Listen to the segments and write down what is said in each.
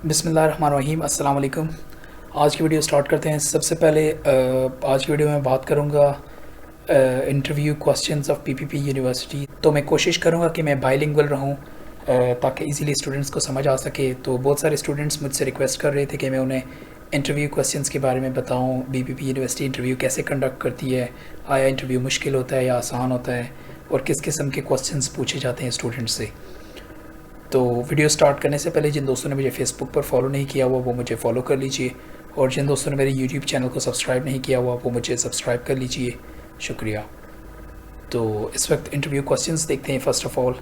बिस्मिल्लाहिर्रहमानिर्रहीम, अस्सलाम वालेकुम। आज की वीडियो स्टार्ट करते हैं। सबसे पहले आज की वीडियो में बात करूँगा interview questions of PPP university. तो मैं कोशिश करूँगा कि मैं बाइलिंगुअल रहूँ ताकि इजीली स्टूडेंट्स को समझ आ सके। तो बहुत सारे स्टूडेंट्स मुझसे रिक्वेस्ट कर रहे थे कि मैं उन्हें इंटरव्यू क्वेश्चंस के बारे में बताऊँ, बीपीपी यूनिवर्सिटी इंटरव्यू कैसे कंडक्ट करती है, आया इंटरव्यू मुश्किल होता है या आसान होता है, और किस किस्म के क्वेश्चंस पूछे जाते हैं स्टूडेंट्स से। तो वीडियो स्टार्ट करने से पहले जिन दोस्तों ने मुझे फेसबुक पर फॉलो नहीं किया हुआ वो मुझे फॉलो कर लीजिए, और जिन दोस्तों ने मेरे यूट्यूब चैनल को सब्सक्राइब नहीं किया हुआ वो मुझे सब्सक्राइब कर लीजिए, शुक्रिया। तो इस वक्त इंटरव्यू क्वेश्चंस देखते हैं। फ़र्स्ट ऑफ़ ऑल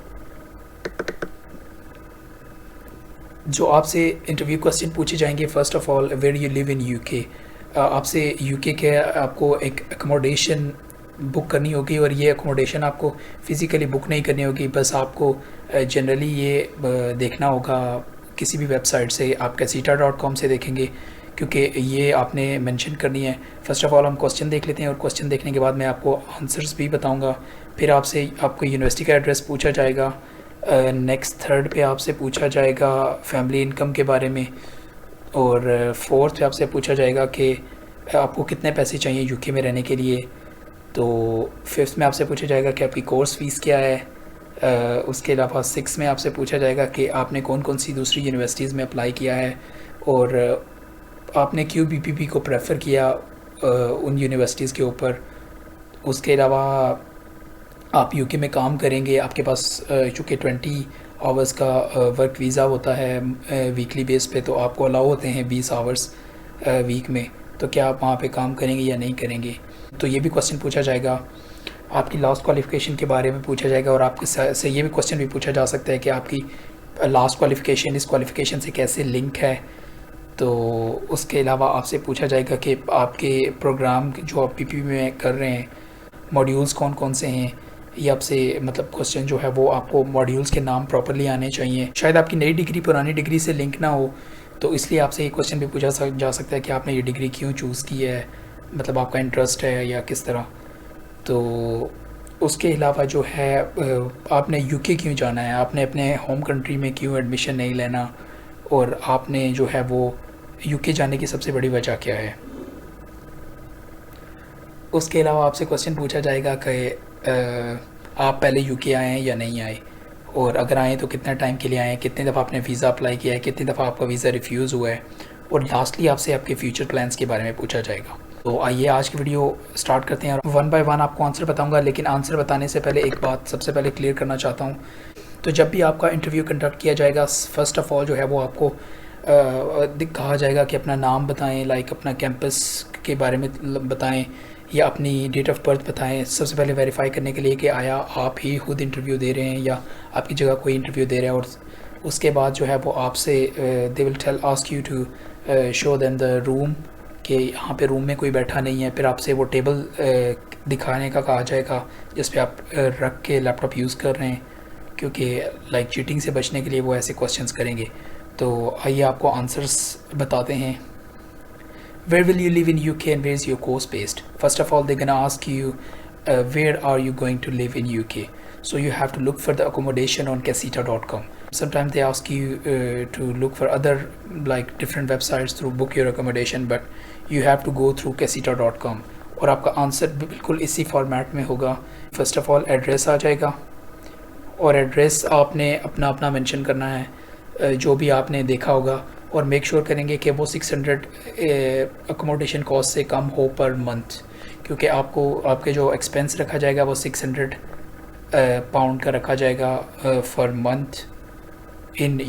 जो आपसे इंटरव्यू क्वेश्चन पूछे जाएंगे, first of all where you live in UK. आपसे यूके के आपको एक अकोमोडेशन बुक करनी होगी, और ये अकोमोडेशन आपको फ़िज़िकली बुक नहीं करनी होगी, बस आपको जनरली ये देखना होगा किसी भी वेबसाइट से। आप casita.com से देखेंगे, क्योंकि ये आपने मेंशन करनी है। फ़र्स्ट ऑफ़ ऑल हम क्वेश्चन देख लेते हैं, और क्वेश्चन देखने के बाद मैं आपको आंसर्स भी बताऊंगा। फिर आपको यूनिवर्सिटी का एड्रेस पूछा जाएगा। नेक्स्ट थर्ड पे आपसे पूछा जाएगा फैमिली इनकम के बारे में, और फोर्थ पे आपसे पूछा जाएगा कि आपको कितने पैसे चाहिए यूके में रहने के लिए। तो फिफ्थ में आपसे पूछा जाएगा कि आपकी कोर्स फ़ीस क्या है। उसके अलावा सिक्स में आपसे पूछा जाएगा कि आपने कौन कौन सी दूसरी यूनिवर्सिटीज़ में अप्लाई किया है, और आपने क्यों बीपीपी को प्रेफर किया उन यूनिवर्सिटीज़ के ऊपर। उसके अलावा आप यूके में काम करेंगे, आपके पास चूँकि 20 आवर्स का वर्क वीज़ा होता है वीकली बेस पे, तो आपको अलाउ होते हैं 20 आवर्स वीक में। तो क्या आप वहाँ पे काम करेंगे या नहीं करेंगे। तो ये भी क्वेश्चन पूछा जाएगा। आपकी लास्ट क्वालिफ़िकेशन के बारे में पूछा जाएगा, और आपके से ये भी क्वेश्चन भी पूछा जा सकता है कि आपकी लास्ट क्वालिफ़िकेशन इस क्वालिफ़िकेशन से कैसे लिंक है। तो उसके अलावा आपसे पूछा जाएगा कि आपके प्रोग्राम जो आप पीपीपी में कर रहे हैं, मॉड्यूल्स कौन कौन से हैं। ये आपसे मतलब क्वेश्चन जो है वो आपको मॉड्यूल्स के नाम प्रॉपर्ली आने चाहिए। शायद आपकी नई डिग्री पुरानी डिग्री से लिंक ना हो, तो इसलिए आपसे ये क्वेश्चन भी पूछा जा सकता है कि आपने ये डिग्री क्यों चूज़ की है, मतलब आपका इंटरेस्ट है या किस तरह। तो उसके अलावा जो है आपने यूके क्यों जाना है, आपने अपने होम कंट्री में क्यों एडमिशन नहीं लेना, और आपने जो है वो यूके जाने की सबसे बड़ी वजह क्या है। उसके अलावा आपसे क्वेश्चन पूछा जाएगा कि आप पहले यूके आए हैं या नहीं आए, और अगर आए तो कितना टाइम के लिए आए हैं, कितनी दफ़ा आपने वीज़ा अप्लाई किया है, कितनी दफ़ा आपका वीज़ा रिफ्यूज़ हुआ है, और लास्टली आपसे आपके फ्यूचर प्लान्स के बारे में पूछा जाएगा। तो आइए आज की वीडियो स्टार्ट करते हैं, और वन बाय वन आपको आंसर बताऊंगा। लेकिन आंसर बताने से पहले एक बात सबसे पहले क्लियर करना चाहता हूँ। तो जब भी आपका इंटरव्यू कंडक्ट किया जाएगा, फ़र्स्ट ऑफ़ ऑल जो है वो आपको कहा जाएगा कि अपना नाम बताएं, लाइक अपना कैंपस के बारे में बताएं, या अपनी डेट ऑफ बर्थ बताएं। सबसे पहले वेरीफाई करने के लिए कि आया आप ही खुद इंटरव्यू दे रहे हैं या आपकी जगह कोई इंटरव्यू दे रहा है। और उसके बाद जो है वो आपसे they will tell ask you to show them the room, कि यहाँ पे रूम में कोई बैठा नहीं है। फिर आपसे वो टेबल दिखाने का कहा जाएगा जिस पे आप रख के लैपटॉप यूज़ कर रहे हैं, क्योंकि लाइक चीटिंग से बचने के लिए वो ऐसे क्वेश्चंस करेंगे। तो आइए आपको आंसर्स बताते हैं। Where will you live in UK and where is your course based? First of all, they're gonna ask you where are you going to live in UK. So you have to look for the accommodation on casita.com. Sometimes they ask you to look for other like different websites to book your accommodation, but you have to go through casita.com. और आपका answer बिल्कुल इसी format में होगा। First of all address आ जाएगा, और address आपने अपना अपना मेंशन करना है जो भी आपने देखा होगा, और मेक श्योर करेंगे कि वो 600 अकोमोडेशन कॉस्ट से कम हो पर मंथ, क्योंकि आपको आपके जो एक्सपेंस रखा जाएगा वो 600 पाउंड का रखा जाएगा फॉर मंथ। इन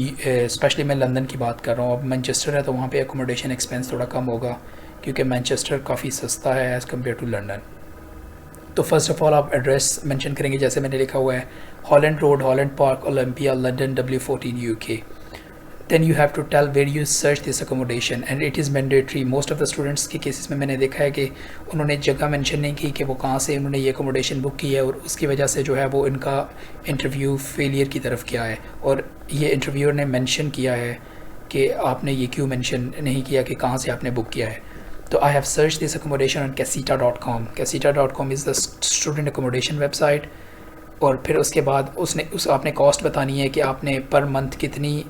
स्पेशली मैं लंदन की बात कर रहा हूँ। अब मैनचेस्टर है तो वहाँ पे अकोमोडेशन एक्सपेंस थोड़ा कम होगा, क्योंकि मैनचेस्टर काफ़ी सस्ता है एज़ कम्पेयर टू लंदन। तो फर्स्ट ऑफ़ ऑल आप एड्रेस मेंशन करेंगे, जैसे मैंने लिखा हुआ है Holland road, Holland park, Olympia, London, W14 UK। Then you have to tell where you search this accommodation and it is mandatory. Most of the students के cases में मैंने देखा है कि उन्होंने जगह मेंशन नहीं की कि वो कहाँ से उन्होंने ये अकोमोडेशन बुक की है, और उसकी वजह से जो है वो इनका इंटरव्यू फेलियर की तरफ गया है। और ये इंटरव्यूअर ने मेंशन किया है कि आपने ये क्यों मेंशन नहीं किया कि कहाँ से आपने बुक किया है। तो I have search this accommodation on casita.com. casita.com is the student accommodation website. और फिर उसके बाद आपने कॉस्ट बतानी है कि आपने पर मंथ कितनी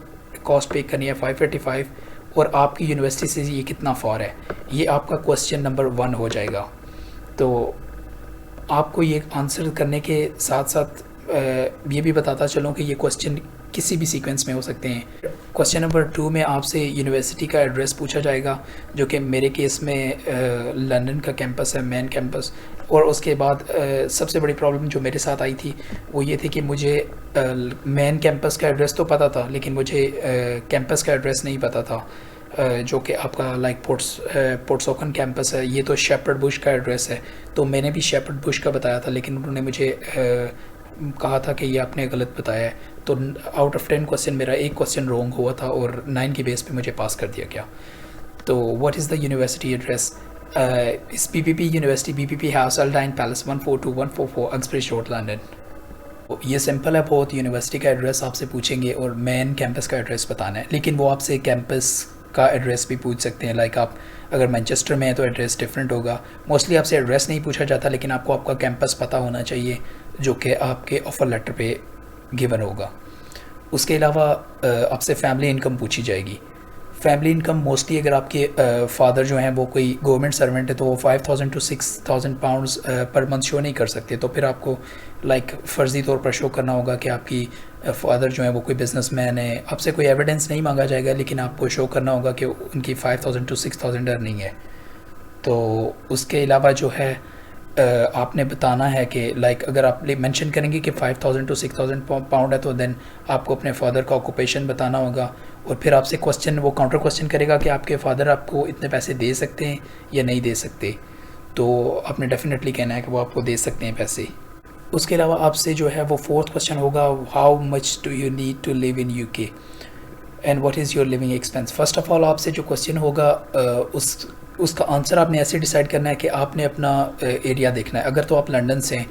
कॉस्ट पे करनी है 585 और आपकी यूनिवर्सिटी से ये कितना फार है, ये आपका क्वेश्चन नंबर 1 हो जाएगा। तो आपको ये आंसर करने के साथ साथ ये भी बताता चलूँ कि ये क्वेश्चन किसी भी सीक्वेंस में हो सकते हैं। क्वेश्चन नंबर 2 में आपसे यूनिवर्सिटी का एड्रेस पूछा जाएगा, जो कि मेरे केस में लंदन का कैंपस है, मेन कैंपस। और उसके बाद सबसे बड़ी प्रॉब्लम जो मेरे साथ आई थी वो ये थी कि मुझे मेन कैंपस का एड्रेस तो पता था, लेकिन मुझे कैंपस का एड्रेस नहीं पता था, जो कि आपका लाइक पोर्ट्सोकन कैंपस है, ये तो शेपर्ड बुश का एड्रेस है। तो मैंने भी शेपर्ड बुश का बताया था, लेकिन उन्होंने मुझे कहा था कि ये आपने गलत बताया है। तो आउट ऑफ 10 क्वेश्चन मेरा एक क्वेश्चन रॉन्ग हुआ था और 9 की बेस पे मुझे पास कर दिया गया। तो what is the university address? इस BPP university, BPP house Aldine palace 142-144 Uxbridge road London. ये सिंपल है बहुत। यूनिवर्सिटी का एड्रेस आपसे पूछेंगे और मेन कैंपस का एड्रेस बताना है, लेकिन वो आपसे कैंपस का एड्रेस भी पूछ सकते हैं। लाइक आप अगर मैनचेस्टर में हैं तो एड्रेस डिफरेंट होगा। मोस्टली आपसे एड्रेस नहीं पूछा जाता, लेकिन आपको आपका कैंपस पता होना चाहिए, जो कि आपके ऑफ़र लेटर पे गिवन होगा। उसके अलावा आपसे फैमिली इनकम पूछी जाएगी। फैमिली इनकम मोस्टली अगर आपके फादर जो हैं वो कोई गवर्नमेंट सर्वेंट है तो वो 5,000 to 6,000 pounds per month show नहीं कर सकते। तो फिर आपको लाइक फ़र्ज़ी तौर पर शो करना होगा कि आपकी फादर जो है वो कोई बिजनेसमैन है। आपसे कोई एविडेंस नहीं मांगा जाएगा, लेकिन आपको शो करना होगा कि उनकी 5,000 to 6,000 अर्निंग है। तो उसके अलावा जो है आपने बताना है कि लाइक अगर आप मेंशन करेंगे कि 5,000 to 6,000 पाउंड है तो देन आपको अपने फादर का ऑक्यूपेशन बताना होगा। और फिर आपसे क्वेश्चन, वो काउंटर क्वेश्चन करेगा कि आपके फादर आपको इतने पैसे दे सकते हैं या नहीं दे सकते। तो आपने डेफिनेटली कहना है कि वो आपको दे सकते हैं पैसे। उसके अलावा आपसे जो है वो 4th क्वेश्चन होगा, how much do you need to live in UK and what is your living expense. First of all आपसे जो क्वेश्चन होगा उसका आंसर आपने ऐसे डिसाइड करना है कि आपने अपना एरिया देखना है। अगर तो आप लंदन से हैं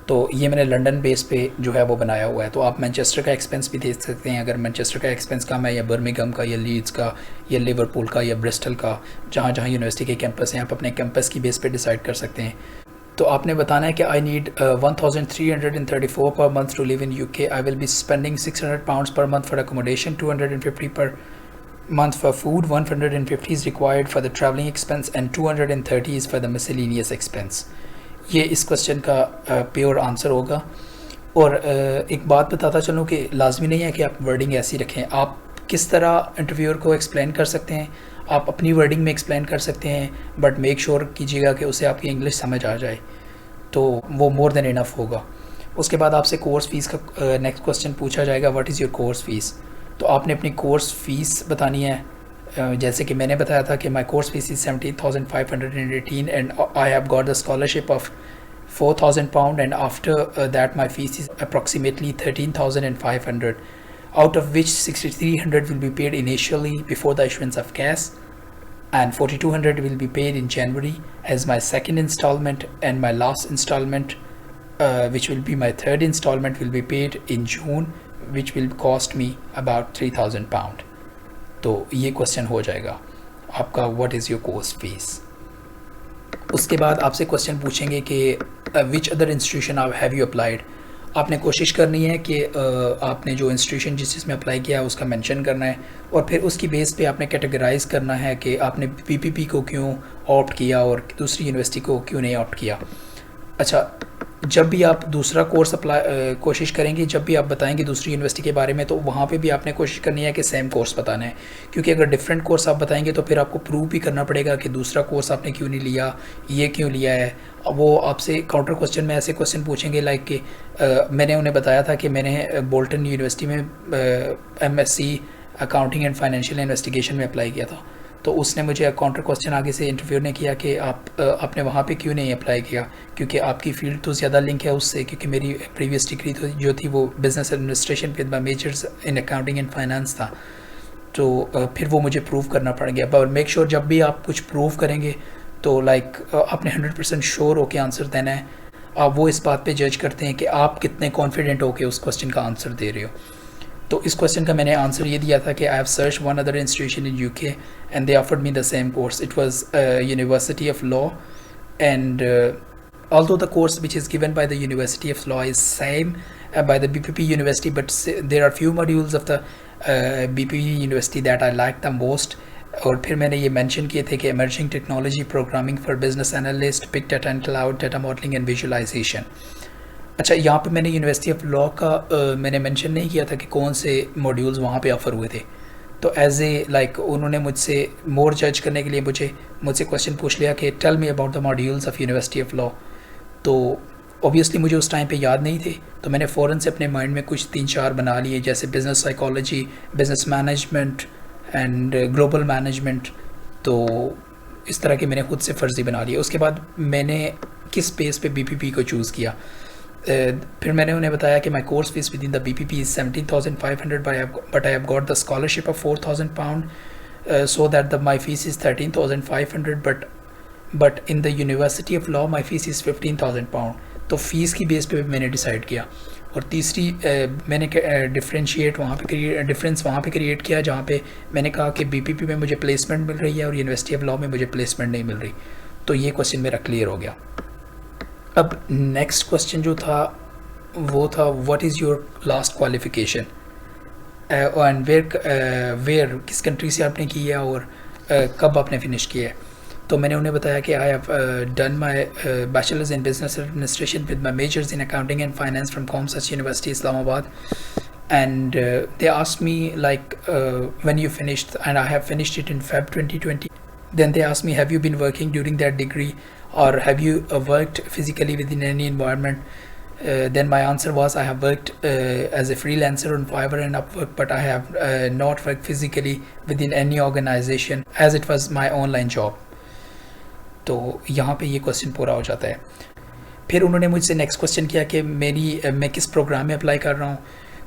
तो ये मैंने लंदन बेस पे जो है वो बनाया हुआ है। तो आप मैनचेस्टर का एक्सपेंस भी देख सकते हैं, अगर मैनचेस्टर का एक्सपेंस कम है, या बर्मिंघम का, या लीड्स का, या लिवरपूल का, या ब्रिस्टल का, जहाँ जहाँ यूनिवर्सिटी के कैंपस हैं, आप अपने कैंपस की बेस पे डिसाइड कर सकते हैं। तो आपने बताना है कि आई need 1,334 per month to live in UK। I will be spending 600 pounds per month for accommodation, 250 per month for food, 150 is required for the travelling expense and 230 is for the miscellaneous expense। ये इस question का pure answer होगा। और एक बात बताता चलूँ कि लाजमी नहीं है कि आप वर्डिंग ऐसी रखें। आप किस तरह इंटरव्यूअर को एक्सप्लेन कर सकते हैं, आप अपनी वर्डिंग में एक्सप्लेन कर सकते हैं, बट मेक श्योर कीजिएगा कि उसे आपकी इंग्लिश समझ आ जाए, तो वो मोर देन इनफ होगा। उसके बाद आपसे कोर्स फ़ीस का नेक्स्ट क्वेश्चन पूछा जाएगा, what is your course fees. तो आपने अपनी कोर्स फ़ीस बतानी है। जैसे कि मैंने बताया था कि my course fees is 17,518 and I have got the scholarship of 4,000 pound, and after that my fees is approximately 13,500, out of which 6,300 will be paid initially before the issuance of cash, and 4,200 will be paid in January as my second installment, and my last installment, which will be my third installment, will be paid in June, which will cost me about 3,000 pound। तो ये question हो जाएगा आपका, what is your course fees. उसके बाद आपसे question पूछेंगे कि which other institution have you applied. आपने कोशिश करनी है कि आपने जो इंस्टीट्यूशन जिस चीज़ में अप्लाई किया है उसका मेंशन करना है, और फिर उसकी बेस पे आपने कैटेगराइज करना है कि आपने PPP को क्यों ऑप्ट किया और दूसरी यूनिवर्सिटी को क्यों नहीं ऑप्ट किया। अच्छा, जब भी आप दूसरा कोर्स कोशिश करेंगे, जब भी आप बताएंगे दूसरी यूनिवर्सिटी के बारे में, तो वहाँ पे भी आपने कोशिश करनी है कि सेम कोर्स बताना है, क्योंकि अगर डिफरेंट कोर्स आप बताएंगे तो फिर आपको प्रूव भी करना पड़ेगा कि दूसरा कोर्स आपने क्यों नहीं लिया, ये क्यों लिया है। वो आपसे काउंटर क्वेश्चन में ऐसे क्वेश्चन पूछेंगे लाइक कि मैंने उन्हें बताया था कि मैंने बोल्टन यूनिवर्सिटी में MSc accounting and financial investigation में अप्लाई किया था। तो उसने मुझे काउंटर क्वेश्चन आगे से इंटरव्यू ने किया कि आपने वहाँ पे क्यों नहीं अप्लाई किया, क्योंकि आपकी फील्ड तो ज़्यादा लिंक है उससे, क्योंकि मेरी प्रीवियस डिग्री तो जो थी वो business administration with my measures in accounting and finance था। तो फिर वो मुझे प्रूव करना पड़ गया। पर मेक श्योर जब भी आप कुछ प्रूव करेंगे तो लाइक आपने 100% श्योर होके आंसर देना है। आप वो इस बात पे जज करते हैं कि आप कितने कॉन्फिडेंट होके उस क्वेश्चन का आंसर दे रहे हो। तो इस क्वेश्चन का मैंने आंसर ये दिया था कि I have search one other institution in UK and they offered me the same course. It was university of law, and although the course which is given by the University of Law is same by the BPP University, but there are few modules of the BPP university that I like the most. और फिर मैंने ये mention किए थे कि emerging technology, programming for business analyst, big data and cloud, data modelling and visualisation. अच्छा, यहाँ पे मैंने यूनिवर्सिटी ऑफ लॉ का मैंने मेंशन नहीं किया था कि कौन से मॉड्यूल्स वहाँ पे ऑफ़र हुए थे। तो एज ए लाइक उन्होंने मुझसे मोर जज करने के लिए मुझसे क्वेश्चन पूछ लिया कि tell me about the modules of university of law. तो ऑब्वियसली मुझे उस टाइम पे याद नहीं थे, तो मैंने फ़ौरन से अपने माइंड में कुछ 3-4 बना लिए, जैसे business psychology, business management and global management. तो इस तरह के मैंने खुद से फ़र्ज़ी बना लिए। उसके बाद मैंने किस बेस पे बीपीपी को चूज़ किया, फिर मैंने उन्हें बताया कि my course fees with in the BPP is 17,500 but I have got the scholarship of 4,000 pound, so that my fees is 13,500 but in the University of Law my fees is 15,000 pound। तो fees की base पे मैंने decide किया। और तीसरी मैंने difference वहाँ पे क्रिएट किया जहाँ पे मैंने कहा कि बीपीपी में मुझे प्लेसमेंट मिल रही है और यूनिवर्सिटी ऑफ लॉ में मुझे प्लेसमेंट नहीं मिल रही। तो ये क्वेश्चन मेरा क्लियर हो गया। अब नेक्स्ट क्वेश्चन जो था वो था what is your last qualification and where किस कंट्री से आपने की है और कब आपने फ़िनिश किया है। तो मैंने उन्हें बताया कि I have done my bachelors in business administration with my measures in accounting and finance from commerce university Islamabad. And they asked me like when you finished, and I have finished it in Feb 2020. Then they asked me, have you been working during that degree, or have you worked physically within any environment? Then my answer was I have worked as a freelancer on Fiverr and Upwork, but I have not worked physically within any organization as it was my online job. तो यहाँ पे ये question पूरा हो जाता है। फिर उन्होंने मुझसे नेक्स्ट क्वेश्चन किया कि मैं किस प्रोग्राम में अप्लाई कर रहा हूँ।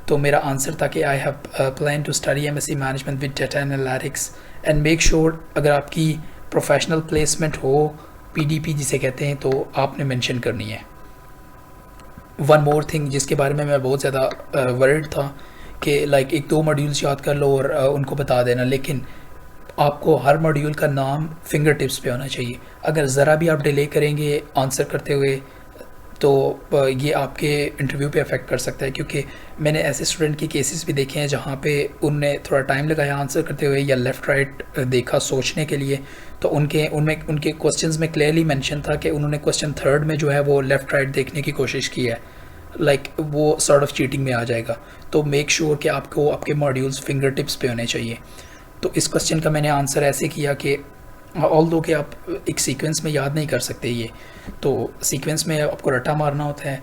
तो मेरा आंसर था कि I have plan to study MSc management with data analytics and make sure अगर आपकी प्रोफेशनल प्लेसमेंट हो, पीडीपी जिसे कहते हैं, तो आपने मेंशन करनी है। वन मोर थिंग जिसके बारे में मैं बहुत ज़्यादा वर्ड था कि लाइक 1-2 मॉड्यूल्स याद कर लो और उनको बता देना, लेकिन आपको हर मॉड्यूल का नाम फिंगर टिप्स पे होना चाहिए। अगर ज़रा भी आप डिले करेंगे आंसर करते हुए तो ये आपके इंटरव्यू पे अफेक्ट कर सकता है, क्योंकि मैंने ऐसे स्टूडेंट के केसेस भी देखे हैं जहाँ पे उनने थोड़ा टाइम लगाया आंसर करते हुए या लेफ़्ट राइट देखा सोचने के लिए, तो उनके क्वेश्चंस में क्लियरली मेंशन था कि उन्होंने क्वेश्चन 3rd में जो है वो लेफ़्ट राइट देखने की कोशिश की है। लाइक वो सॉर्ट ऑफ चीटिंग में आ जाएगा। तो मेक श्योर कि आपको आपके मॉड्यूल्स फिंगर टिप्स पे होने चाहिए। तो इस क्वेश्चन का मैंने आंसर ऐसे किया कि ऑल्दो कि आप एक सीक्वेंस में याद नहीं कर सकते ये, तो सीक्वेंस में आपको रट्टा मारना होता है,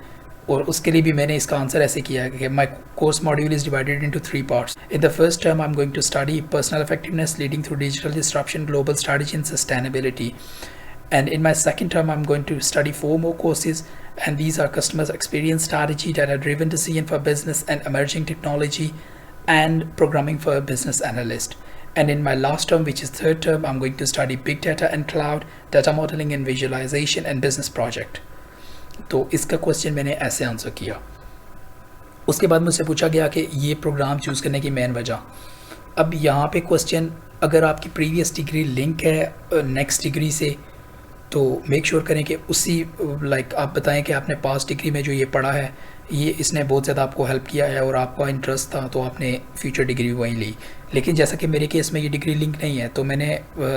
और उसके लिए भी मैंने इसका आंसर ऐसे किया है कि my course module is divided into 3 parts. In the first term I am going to study personal effectiveness leading through digital disruption, global strategy and sustainability. And in my second term, I'm going to study 4 more courses, and these are customer experience strategy, data-driven decision for business, and emerging technology, and programming for a business analyst. And in my last term, which is 3rd term, I'm going to study big data and cloud, data modeling and visualization, and business project. तो इसका question मैंने ऐसे answer किया। उसके बाद मुझसे पूछा गया कि ये प्रोग्राम चूज़ करने की मेन वजह। अब यहाँ पे क्वेश्चन, अगर आपकी प्रीवियस डिग्री लिंक है नेक्स्ट डिग्री से, तो मेक श्योर करें कि उसी लाइक आप बताएं कि आपने पास्ट डिग्री में जो ये पढ़ा है ये इसने बहुत ज़्यादा आपको हेल्प किया है और आपका इंटरेस्ट था, तो आपने फ्यूचर डिग्री वहीं ली। लेकिन जैसा कि मेरे केस में ये डिग्री लिंक नहीं है, तो मैंने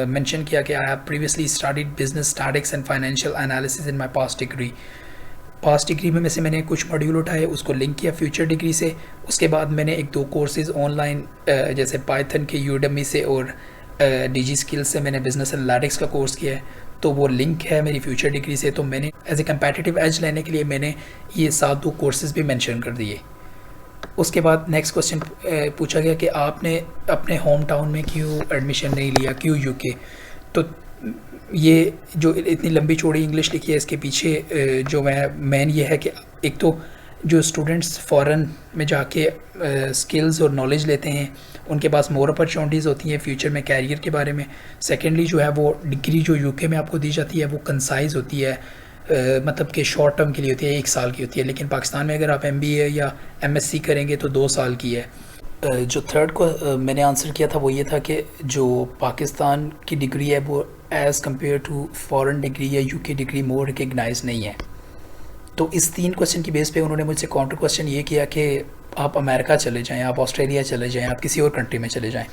मेंशन किया कि I have previously studied business statics and financial analysis in my past degree. Past degree में से मैंने कुछ मॉड्यूल उठाए, उसको लिंक किया फ्यूचर डिग्री से। उसके बाद मैंने 1-2 कोर्सेज़ ऑनलाइन जैसे पाइथन के यूडेमी से और डिजी स्किल्स से मैंने बिजनेस एनालिटिक्स का कोर्स किया है, तो वो लिंक है मेरी फ्यूचर डिग्री से। तो मैंने एज ए कंपेटिटिव एज लेने के लिए मैंने ये 7-2 कोर्सेज़ भी मेंशन कर दिए। उसके बाद नेक्स्ट क्वेश्चन पूछा गया कि आपने अपने होम टाउन में क्यों एडमिशन नहीं लिया, क्यों यूके। तो ये जो इतनी लंबी चौड़ी इंग्लिश लिखी है, इसके पीछे जो मेन ये है कि एक तो जो स्टूडेंट्स फ़ॉरेन में जाके स्किल्स और नॉलेज लेते हैं, उनके पास मोर अपॉर्चुनिटीज़ होती हैं फ्यूचर में कैरियर के बारे में। सेकेंडली जो है वो डिग्री जो यूके में आपको दी जाती है वो कंसाइज होती है, मतलब कि शॉर्ट टर्म के लिए होती है, 1 साल की होती है। लेकिन पाकिस्तान में अगर आप MBA या MSc करेंगे तो 2 साल की है। जो 3rd को मैंने आंसर किया था वो ये था कि जो पाकिस्तान की डिग्री है वो as compare to foreign degree या यूके डिग्री मोर रिकग्नाइज नहीं है। तो इस 3 क्वेश्चन की बेस पे उन्होंने मुझसे काउंटर क्वेश्चन ये किया कि आप अमेरिका चले जाएं, आप ऑस्ट्रेलिया चले जाएं, आप किसी और कंट्री में चले जाएं,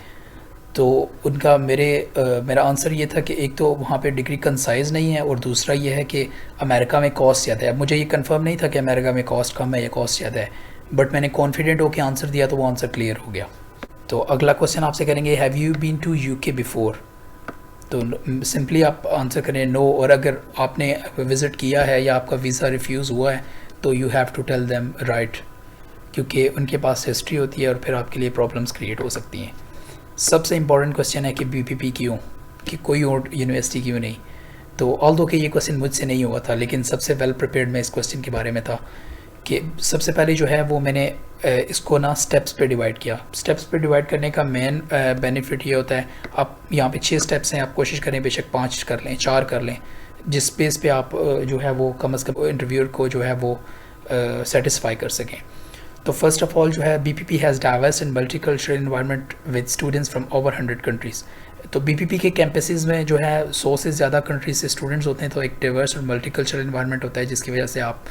तो उनका मेरा आंसर ये था कि एक तो वहाँ पे डिग्री कंसाइज नहीं है, और दूसरा ये है कि अमेरिका में कॉस्ट ज़्यादा है। अब मुझे ये कंफर्म नहीं था कि अमेरिका में कॉस्ट कम है या कॉस्ट ज़्यादा है, बट मैंने कॉन्फिडेंट होकर आंसर दिया तो वो आंसर क्लियर हो गया। तो अगला क्वेश्चन आपसे करेंगे, have you been to UK before? तो सिंपली आप आंसर करें नो, और अगर आपने विज़िट किया है या आपका वीज़ा रिफ्यूज़ हुआ है तो you have to tell them right, क्योंकि उनके पास हिस्ट्री होती है और फिर आपके लिए प्रॉब्लम्स क्रिएट हो सकती हैं। सबसे इम्पॉर्टेंट क्वेश्चन है कि बीपीपी क्यों, कि कोई और यूनिवर्सिटी क्यों नहीं? तो ऑल्दो कि ये क्वेश्चन मुझसे नहीं हुआ था, लेकिन सबसे वेल प्रिपेयर्ड मैं इस क्वेश्चन के बारे में था कि सबसे पहले जो है वो मैंने इसको ना स्टेप्स पे डिवाइड किया। स्टेप्स पे डिवाइड करने का मेन बेनिफिट ये होता है, आप यहाँ पे 6 स्टेप्स हैं, आप कोशिश करें बेशक 5 कर लें, 4 कर लें, जिस बेस पे आप जो है वो कम अज़ कम इंटरव्यूअर को जो है वो सेटिस्फाई कर सकें। तो फर्स्ट ऑफ ऑल जो है BPP has diverse and multicultural environment with students from over 100 countries. तो बीपीपी के कैंपसेस में जो है 100 से ज़्यादा कंट्रीज से स्टूडेंट्स होते हैं, तो एक डाइवर्स और मल्टीकल्चरल एनवायरनमेंट होता है, जिसकी वजह से आप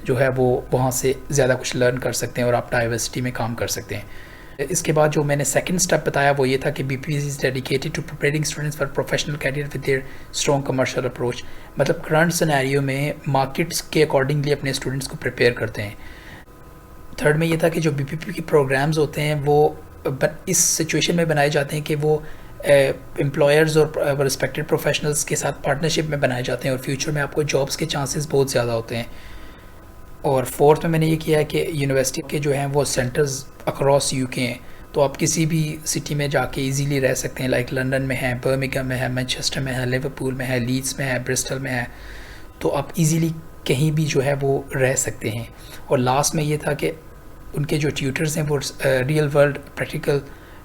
जो है वो वहाँ से ज़्यादा कुछ लर्न कर सकते हैं और आप डाइवर्सिटी में काम कर सकते हैं। इसके बाद जो मैंने सेकंड स्टेप बताया वो ये था कि BPP is dedicated to preparing students for professional career with their strong commercial approach. मतलब करंट सिनेरियो में मार्केट्स के अकॉर्डिंगली अपने स्टूडेंट्स को प्रिपेयर करते हैं। थर्ड में ये था कि जो बीपीपी के प्रोग्राम्स होते हैं वो इस सिचुएशन में बनाए जाते हैं कि वो एम्प्लॉयर्स और रिस्पेक्टेड प्रोफेशनल्स के साथ पार्टनरशिप में बनाए जाते हैं, और फ्यूचर में आपको जॉब्स के चांसेस बहुत ज़्यादा होते हैं। और फोर्थ में मैंने ये किया है कि यूनिवर्सिटी के जो हैं वो सेंटर्स अक्रॉस यूके हैं, तो आप किसी भी सिटी में जाके इजीली रह सकते हैं। लाइक लंदन में है, बर्मिंघम में है, मैनचेस्टर में है, लिवरपूल में है, लीड्स में है, ब्रिस्टल में है, तो आप इजीली कहीं भी जो है वो रह सकते हैं। और लास्ट में ये था कि उनके जो ट्यूटर्स हैं वो रियल वर्ल्ड प्रैक्टिकल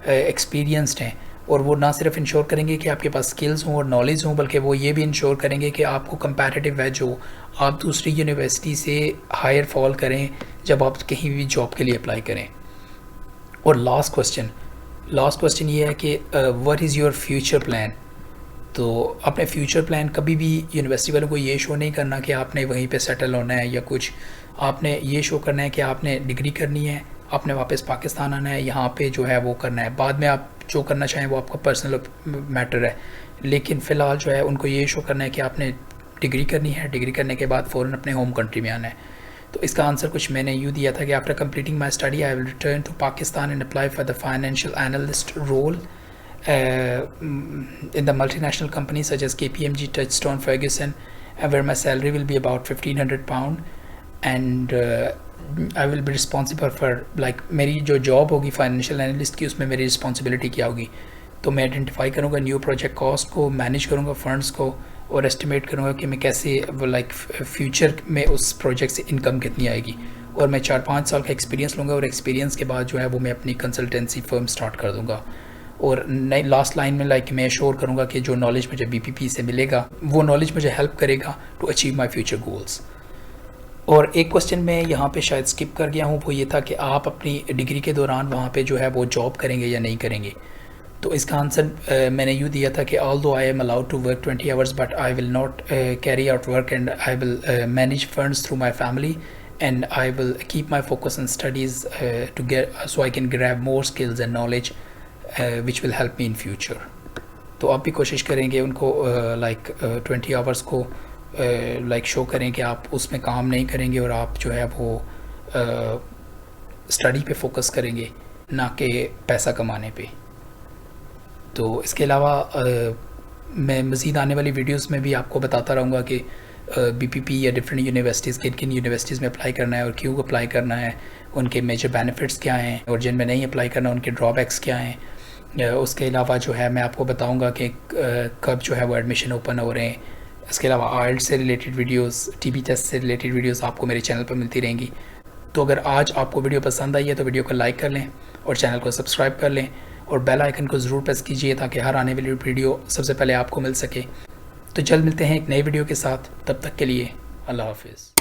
एक्सपीरियंस्ड हैं, और वो ना सिर्फ इंश्योर करेंगे कि आपके पास स्किल्स हों और नॉलेज हों, बल्कि वो ये भी इंश्योर करेंगे कि आपको कंपैरेटिव एज हो, आप दूसरी यूनिवर्सिटी से हायर फॉल करें जब आप कहीं भी जॉब के लिए अप्लाई करें। और लास्ट क्वेश्चन ये है कि what is your future plan? तो अपने फ्यूचर प्लान कभी भी यूनिवर्सिटी वालों को ये शो नहीं करना कि आपने वहीं पे सेटल होना है या कुछ, आपने ये शो करना है कि आपने डिग्री करनी है, आपने वापस पाकिस्तान आना है, यहाँ पे जो है वो करना है। बाद में आप जो करना चाहें वो आपका पर्सनल मैटर है, लेकिन फ़िलहाल जो है उनको ये शो करना है कि आपने डिग्री करनी है, डिग्री करने के बाद फ़ौरन अपने होम कंट्री में आना है। तो इसका आंसर कुछ मैंने यूँ दिया था कि after completing my study I will return to Pakistan and apply for the financial analyst role in the multinational companies such as KPMG, Touchstone, Ferguson, where my salary will be about £1,500, and I will be responsible for like मेरी जो job होगी financial analyst की, उसमें मेरी responsibility क्या होगी? तो मैं आइडेंटिफाई करूँगा न्यू प्रोजेक्ट कॉस्ट को, मैनेज करूँगा फंड्स को, और एस्टिमेट करूँगा कि मैं कैसे लाइक फ्यूचर में उस प्रोजेक्ट से इनकम कितनी आएगी। और मैं 4-5 साल का एक्सपीरियंस लूँगा, और एक्सपीरियंस के बाद जो है वो मैं अपनी कंसल्टेंसी फर्म स्टार्ट कर दूँगा। और नई लास्ट लाइन में लाइक मैं श्योर करूँगा कि जो नॉलेज मुझे बीपीपी से मिलेगा वो नॉलेज मुझे हेल्प करेगा to achieve my future goals. और एक क्वेश्चन मैं यहाँ पे शायद स्किप कर गया हूँ, वो ये था कि आप अपनी डिग्री के दौरान वहाँ पे जो है वो जॉब करेंगे या नहीं करेंगे। तो इसका आंसर मैंने यूँ दिया था कि although I am allowed to work 20 hours but I will not carry out work and I will manage funds through my family and I will keep my focus on studies to get so I can grab more skills and knowledge which will help me in future. तो आप भी कोशिश करेंगे उनको like 20 hours को like show करें कि आप उसमें काम नहीं करेंगे और आप जो है वो स्टडी पे फोकस करेंगे, ना कि पैसा कमाने पे। तो इसके अलावा मैं मज़ीद आने वाली वीडियोस में भी आपको बताता रहूँगा कि बीपीपी या डिफरेंट यूनिवर्सिटीज़ किन किन यूनिवर्सिटीज़ में अप्लाई करना है और क्यों अप्लाई करना है, उनके मेजर बेनिफिट्स क्या हैं, और जिनमें नहीं अप्लाई करना उनके ड्रॉबैक्स क्या हैं। उसके अलावा जो है मैं आपको बताऊंगा कि कब जो है वो एडमिशन ओपन हो रहे हैं। इसके अलावा आइल्स से रिलेटेड वीडियोस, टीबी टेस्ट से रिलेटेड वीडियोस आपको मेरे चैनल पर मिलती रहेंगी। तो अगर आज आपको वीडियो पसंद आई है तो वीडियो को लाइक कर लें और चैनल को सब्सक्राइब कर लें, और बेल आइकन को ज़रूर प्रेस कीजिए ताकि हर आने वाली वीडियो सबसे पहले आपको मिल सके। तो जल्द मिलते हैं एक नई वीडियो के साथ, तब तक के लिए अल्लाह हाफिज़।